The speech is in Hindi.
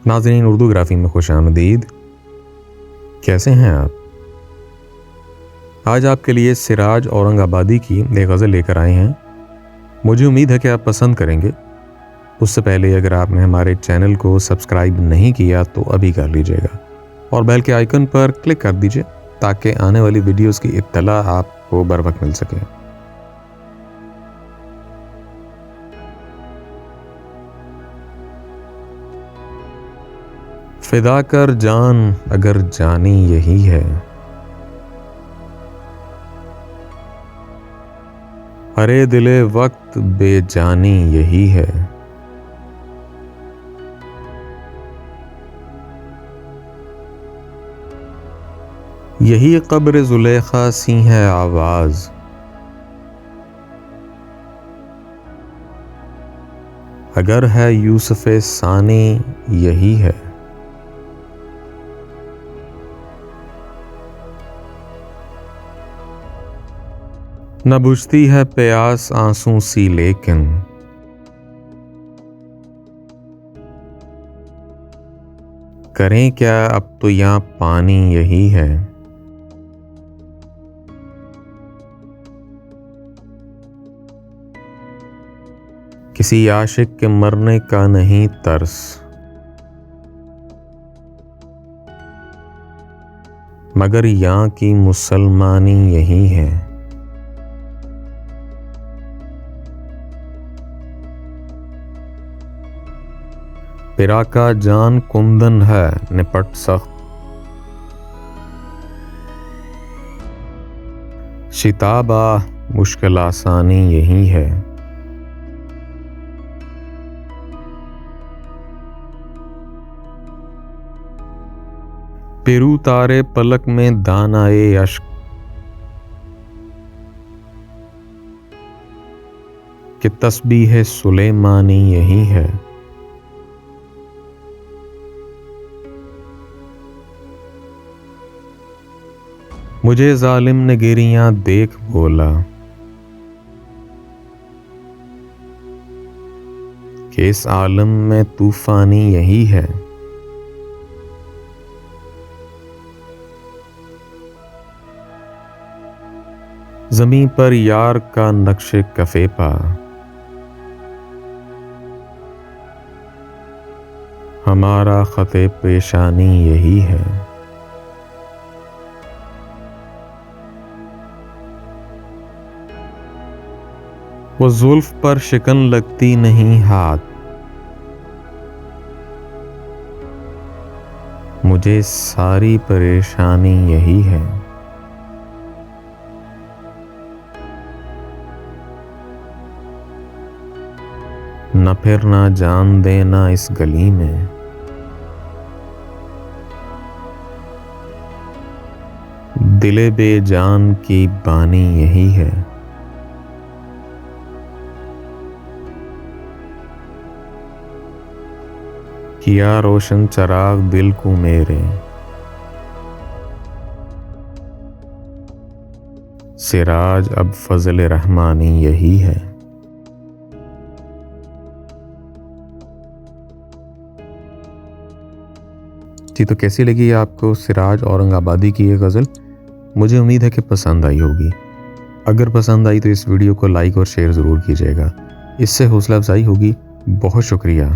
नाज़रीन, उर्दू ग्राफी में खुशामदीद। कैसे हैं आप? आज आपके लिए सिराज औरंगाबादी की एक गज़ल लेकर आए हैं। मुझे उम्मीद है कि आप पसंद करेंगे। उससे पहले अगर आपने हमारे चैनल को सब्सक्राइब नहीं किया तो अभी कर लीजिएगा और बेल के आइकन पर क्लिक कर दीजिए ताकि आने वाली वीडियोस की इत्तला आपको बर वक्त मिल सके। फिदा कर जान अगर जानी यही है, अरे दिले वक्त बेजानी यही है। यही कब्र जुलेखा सी है आवाज, अगर है यूसुफ़े सानी यही है। न बुझती है प्यास आंसू सी लेकिन, करें क्या अब तो यहाँ पानी यही है। किसी आशिक के मरने का नहीं तरस, मगर यहाँ की मुसलमानी यही है। पिरा का जान कुंदन है निपट सख्त, शिताबा मुश्किल आसानी यही है। पेरू तारे पलक में दानाए अश्क, कि तस्बीह सुलेमानी यही है। मुझे जालिम ने गिरियां देख बोला, कि इस आलम में तूफानी यही है। ज़मीं पर यार का नक्शे कफे पा, हमारा ख़ते पेशानी यही है। वो जुल्फ पर शिकन लगती नहीं हाथ, मुझे सारी परेशानी यही है। न फिरना जान देना इस गली में, दिले बेजान की बानी यही है। किया रोशन चराग दिल को मेरे, सिराज अब फजल रहमानी यही है। जी, तो कैसी लगी आपको सिराज औरंगाबादी की ये गज़ल? मुझे उम्मीद है कि पसंद आई होगी। अगर पसंद आई तो इस वीडियो को लाइक और शेयर ज़रूर कीजिएगा, इससे हौसला अफजाई होगी। बहुत शुक्रिया।